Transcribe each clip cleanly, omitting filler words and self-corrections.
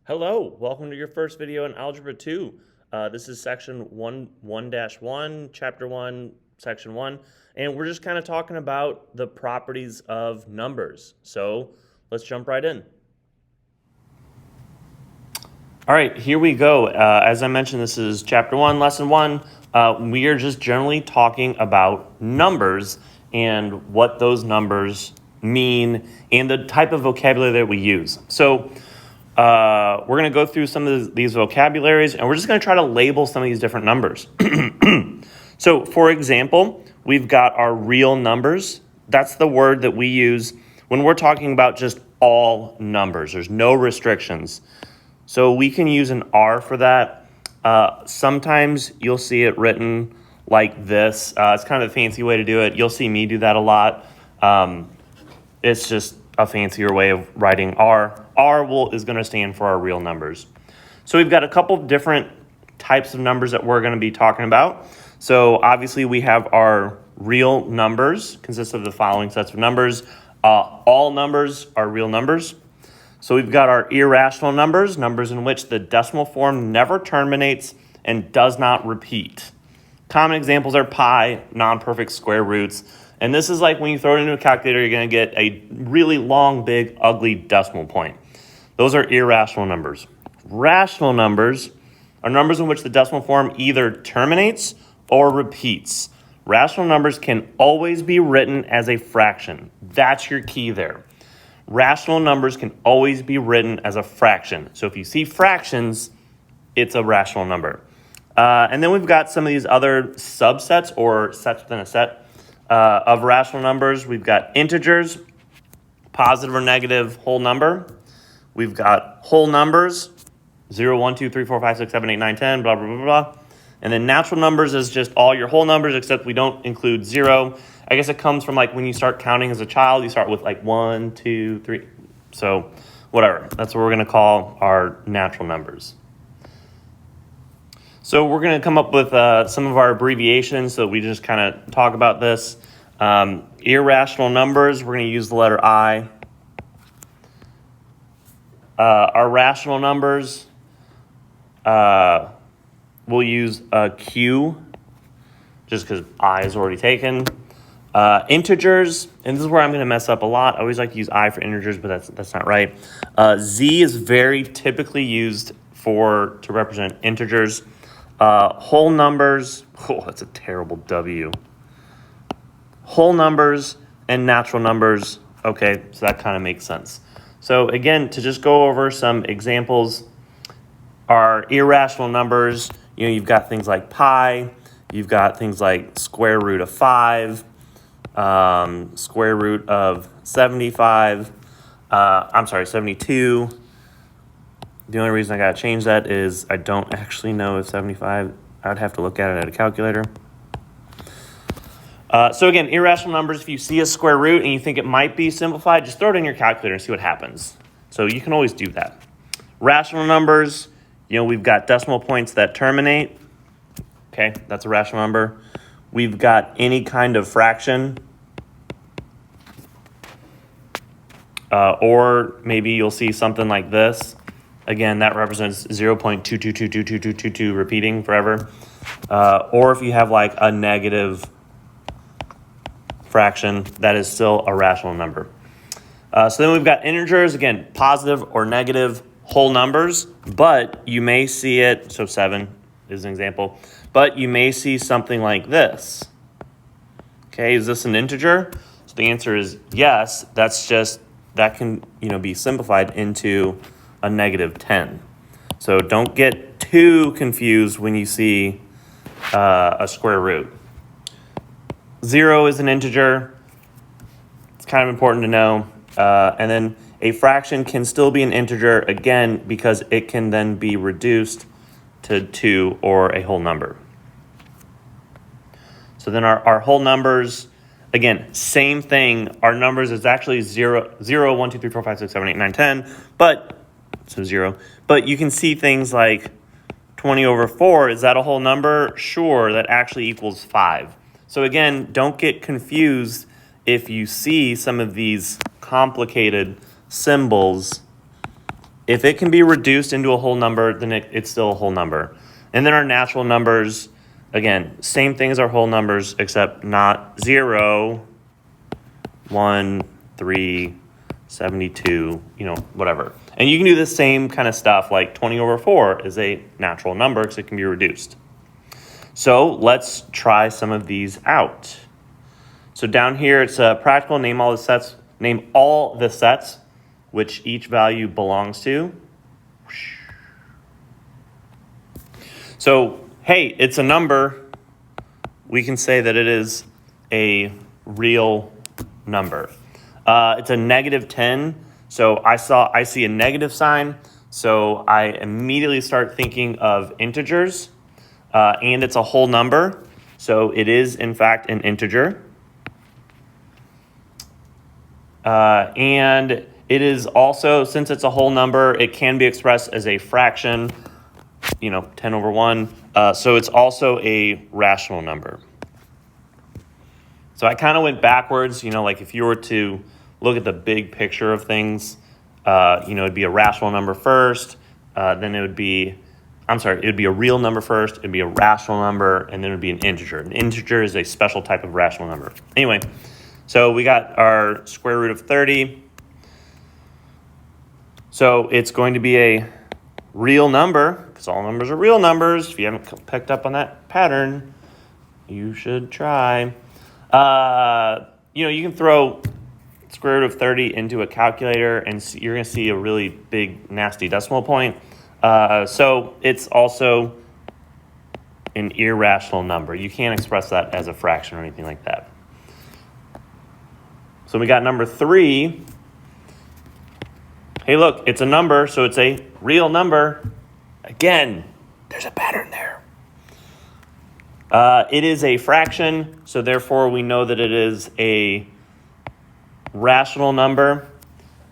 Hello, welcome to your first video in Algebra 2. This is section 1-1, chapter 1, section 1, and we're just kind of talking about the properties of numbers. So let's jump right in. All right, here we go. As I mentioned, this is chapter 1, lesson 1. We are just generally talking about numbers and what those numbers mean and the type of vocabulary that we use. So we're going to go through some of these vocabularies, and we're just going to try to label some of these different numbers. So, for example, we've got our real numbers. That's the word that we use when we're talking about just all numbers. There's no restrictions. So we can use an R for that. Sometimes you'll see it written like this. It's kind of a fancy way to do it. You'll see me do that a lot. It's just a fancier way of writing R. R is going to stand for our real numbers. So we've got a couple of different types of numbers that we're going to be talking about. So obviously we have our real numbers, consists of the following sets of numbers. All numbers are real numbers. So we've got our irrational numbers, numbers in which the decimal form never terminates and does not repeat. Common examples are pi, non-perfect square roots. And this is like when you throw it into a calculator, you're going to get a really long, big, ugly decimal point. Those are irrational numbers. Rational numbers are numbers in which the decimal form either terminates or repeats. Rational numbers can always be written as a fraction. That's your key there. Rational numbers can always be written as a fraction. So if you see fractions, it's a rational number. And then we've got some of these other subsets or sets within a set of rational numbers. We've got integers, positive or negative whole number. We've got whole numbers, 0, 1, 2, 3, 4, 5, 6, 7, 8, 9, 10, blah, blah, blah, blah. And then natural numbers is just all your whole numbers, except we don't include 0. I guess it comes from like when you start counting as a child, you start with like 1, 2, 3. So whatever. That's what we're going to call our natural numbers. So we're going to come up with some of our abbreviations so that we just kind of talk about this. Irrational numbers, we're going to use the letter I. Our rational numbers, we'll use Q, just because I is already taken. Integers, and this is where I'm going to mess up a lot. I always like to use I for integers, but that's not right. Z is very typically used to represent integers. Whole numbers, that's a terrible W. Whole numbers and natural numbers, okay, so that kind of makes sense. So again, to just go over some examples, our irrational numbers, you've got things like pi, you've got things like square root of 5, square root of 72. The only reason I got to change that is I don't actually know if 75, I would have to look at it at a calculator. So again, irrational numbers, if you see a square root and you think it might be simplified, just throw it in your calculator and see what happens. So you can always do that. Rational numbers, we've got decimal points that terminate. Okay, that's a rational number. We've got any kind of fraction. Or maybe you'll see something like this. Again, that represents 0.22222222 repeating forever. Or if you have like a negative fraction, that is still a rational number. So then we've got integers, again, positive or negative whole numbers, but you may see it, so 7 is an example, but you may see something like this. Okay, is this an integer? So the answer is yes. That can be simplified into a negative 10. So don't get too confused when you see a square root. 0 is an integer. It's kind of important to know. And then a fraction can still be an integer, again, because it can then be reduced to 2 or a whole number. So then our whole numbers, again, same thing. Our numbers is actually 0, 1, 2, 3, 4, 5, 6, 7, 8, 9, 10. So 0. But you can see things like 20 over 4. Is that a whole number? Sure, that actually equals 5. So again, don't get confused if you see some of these complicated symbols if it can be reduced into a whole number, then it's still a whole number. And then our natural numbers, again, same thing as our whole numbers, except not 0, 1, 3, 72, whatever. And you can do the same kind of stuff, like 20 over 4 is a natural number because it can be reduced. So let's try some of these out. So down here, it's practical, name all the sets which each value belongs to. So, hey, it's a number. We can say that it is a real number. It's a negative 10. So I see a negative sign. So I immediately start thinking of integers. And it's a whole number. So it is, in fact, an integer. And it is also, since it's a whole number, it can be expressed as a fraction, 10 over 1. So it's also a rational number. So I kind of went backwards, like if you were to look at the big picture of things, it'd be a rational number first, then it would be a real number first, it'd be a rational number, and then it would be an integer. An integer is a special type of rational number. Anyway, so we got our square root of 30. So it's going to be a real number, because all numbers are real numbers. If you haven't picked up on that pattern, you should try. You can throw square root of 30 into a calculator, and you're going to see a really big, nasty decimal point. So it's also an irrational number. You can't express that as a fraction or anything like that. So we got number 3. Hey, look, it's a number, so it's a real number. Again, there's a pattern there. It is a fraction, so therefore we know that it is a rational number.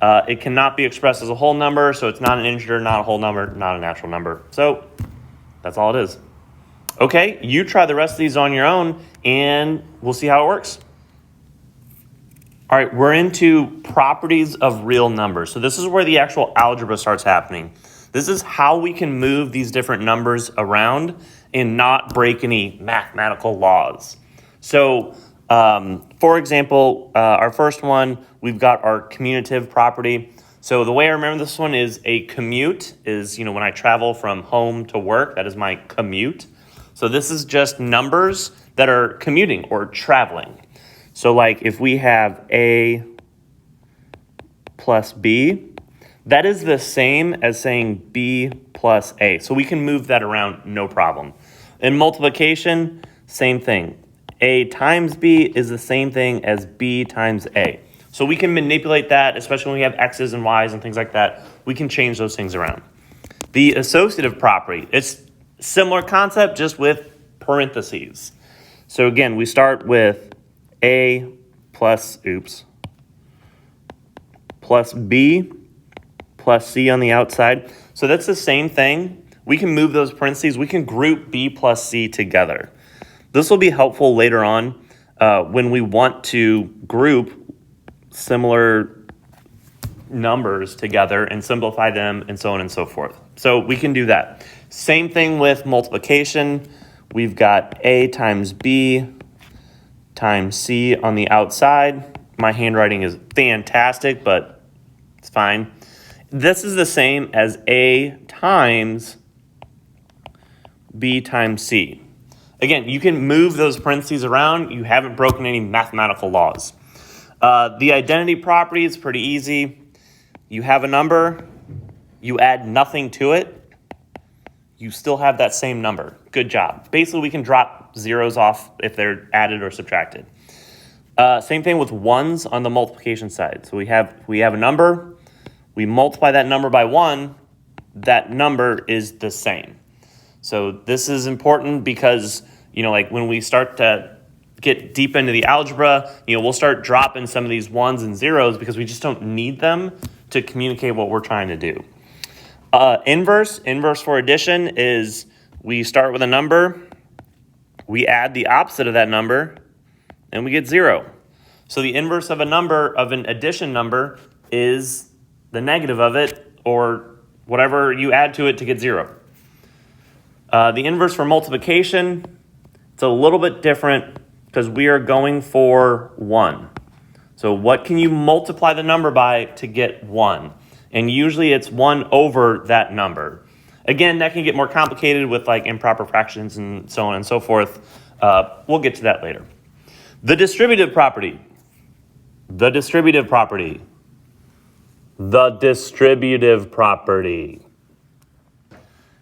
It cannot be expressed as a whole number, so it's not an integer, not a whole number, not a natural number. So that's all it is. Okay, you try the rest of these on your own, and we'll see how it works. All right, we're into properties of real numbers. So this is where the actual algebra starts happening. This is how we can move these different numbers around and not break any mathematical laws. So, for example, our first one, we've got our commutative property. So the way I remember this one is a commute is, when I travel from home to work, that is my commute. So this is just numbers that are commuting or traveling. So like if we have A plus B, that is the same as saying B plus A. So we can move that around, no problem. In multiplication, same thing. A times B is the same thing as B times A. So we can manipulate that, especially when we have X's and Y's and things like that. We can change those things around. The associative property, it's similar concept, just with parentheses. So again, we start with A plus B plus C on the outside. So that's the same thing. We can move those parentheses. We can group B plus C together. This will be helpful later on when we want to group similar numbers together and simplify them and so on and so forth. So we can do that. Same thing with multiplication. We've got A times B times C on the outside. My handwriting is fantastic, but it's fine. This is the same as A times B times C. Again, you can move those parentheses around. You haven't broken any mathematical laws. The identity property is pretty easy. You have a number, you add nothing to it, you still have that same number. Good job. Basically, we can drop zeros off if they're added or subtracted. Same thing with ones on the multiplication side. So we have a number, we multiply that number by 1, that number is the same. So this is important because, like when we start to get deep into the algebra, we'll start dropping some of these ones and zeros because we just don't need them to communicate what we're trying to do. Inverse for addition is we start with a number, we add the opposite of that number, and we get 0. So the inverse of a number, of an addition number, is the negative of it, or whatever you add to it to get 0. The inverse for multiplication, it's a little bit different because we are going for 1. So what can you multiply the number by to get 1? And usually it's 1 over that number. Again, that can get more complicated with like improper fractions and so on and so forth. We'll get to that later. The distributive property. The distributive property. The distributive property.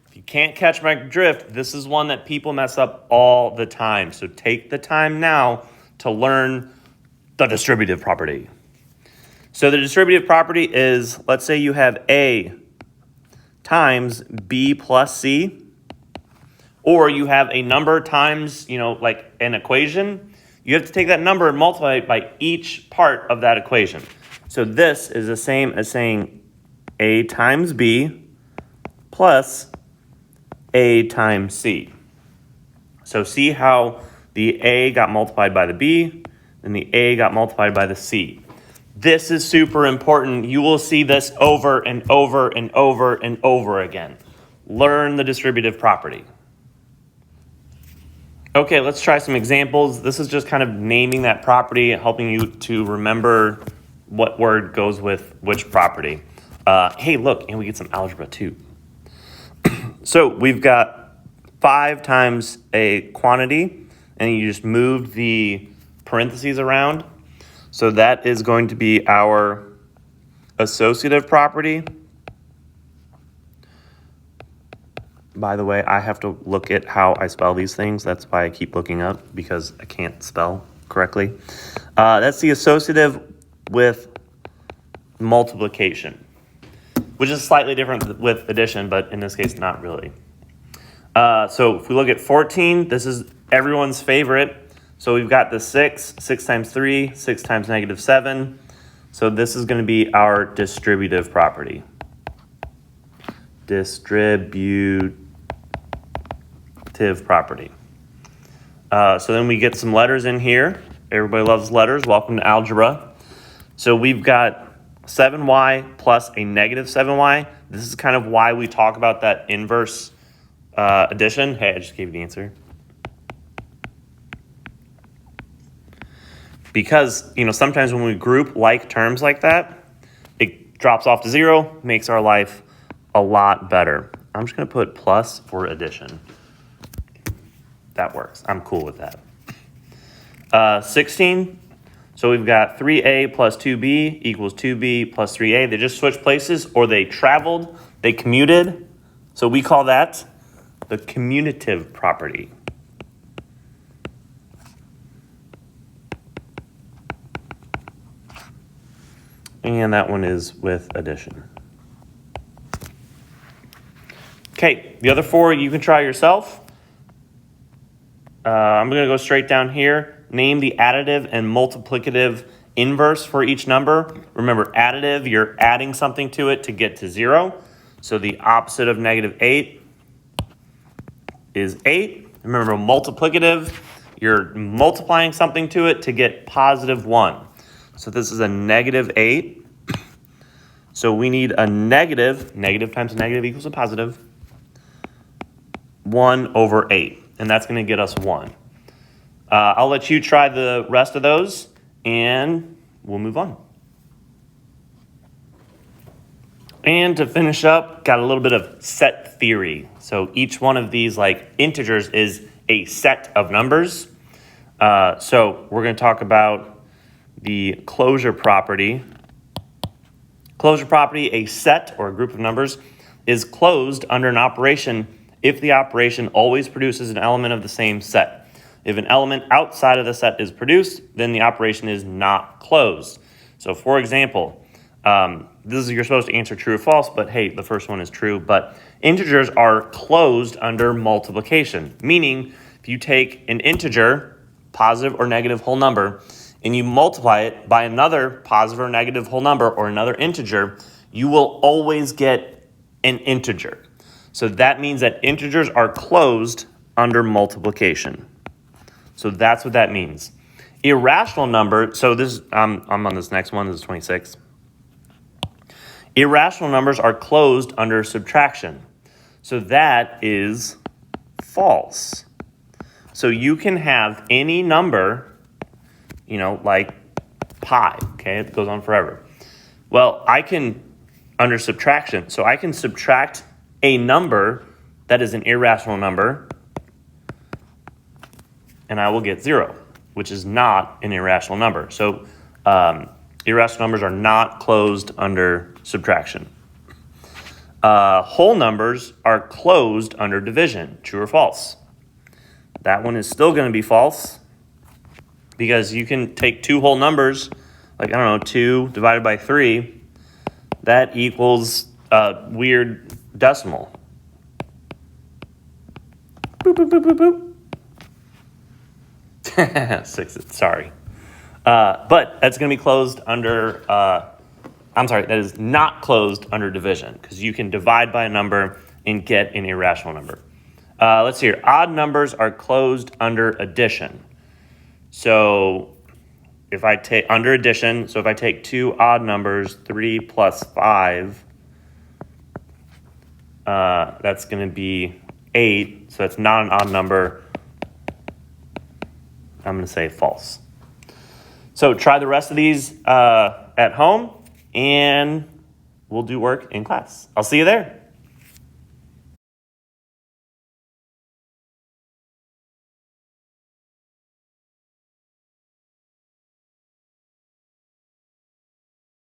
If you can't catch my drift, this is one that people mess up all the time. So take the time now to learn the distributive property. So the distributive property is, let's say you have A times B plus C, or you have a number times, like an equation. You have to take that number and multiply it by each part of that equation. So this is the same as saying A times B plus A times C. So see how the A got multiplied by the B, and the A got multiplied by the C. This is super important. You will see this over and over and over and over again. Learn the distributive property. Okay, let's try some examples. This is just kind of naming that property, helping you to remember what word goes with which property. Hey, look, and we get some algebra too. So we've got 5 times a quantity, and you just moved the parentheses around. So that is going to be our associative property. By the way, I have to look at how I spell these things. That's why I keep looking up, because I can't spell correctly. That's the associative with multiplication, which is slightly different with addition, but in this case, not really. So if we look at 14, this is everyone's favorite. So we've got the 6 times 3, 6 times negative 7. So this is going to be our distributive property. Distributive property. So then we get some letters in here. Everybody loves letters. Welcome to algebra. So we've got 7y plus a negative 7y. This is kind of why we talk about that inverse addition. Hey, I just gave you the answer. Because, sometimes when we group like terms like that, it drops off to 0, makes our life a lot better. I'm just going to put plus for addition. That works. I'm cool with that. 16. So we've got 3a plus 2b equals 2b plus 3a. They just switched places, or they traveled, they commuted. So we call that the commutative property. And that one is with addition. Okay, the other 4 you can try yourself. I'm going to go straight down here. Name the additive and multiplicative inverse for each number. Remember, additive, you're adding something to it to get to 0. So the opposite of negative 8 is 8. Remember, multiplicative, you're multiplying something to it to get positive 1. So this is a negative 8. So we need a negative times negative equals a positive, 1 over 8. And that's going to get us 1. I'll let you try the rest of those, and we'll move on. And to finish up, got a little bit of set theory. So each one of these integers is a set of numbers. So we're going to talk about the closure property. Closure property, a set or a group of numbers, is closed under an operation if the operation always produces an element of the same set. If an element outside of the set is produced, then the operation is not closed. So for example, you're supposed to answer true or false, but hey, the first one is true. But integers are closed under multiplication, meaning if you take an integer, positive or negative whole number, and you multiply it by another positive or negative whole number or another integer, you will always get an integer. So that means that integers are closed under multiplication. So that's what that means. Irrational number, so this I'm on this next one, this is 26. Irrational numbers are closed under subtraction. So that is false. So you can have any number, like pi, okay? It goes on forever. Well, I can, under subtraction, so I can subtract a number that is an irrational number, and I will get 0, which is not an irrational number. So irrational numbers are not closed under subtraction. Whole numbers are closed under division. True or false? That one is still going to be false because you can take two whole numbers, like, 2 divided by 3. That equals a weird decimal. Boop, boop, boop, boop, boop. 6, sorry. But that's going to be closed under, that is not closed under division because you can divide by a number and get an irrational number. Let's see here. Odd numbers are closed under addition. So if I take under addition, so if I take two odd numbers, 3 plus 5, that's going to be 8. So that's not an odd number. I'm going to say false. So try the rest of these at home, and we'll do work in class. I'll see you there.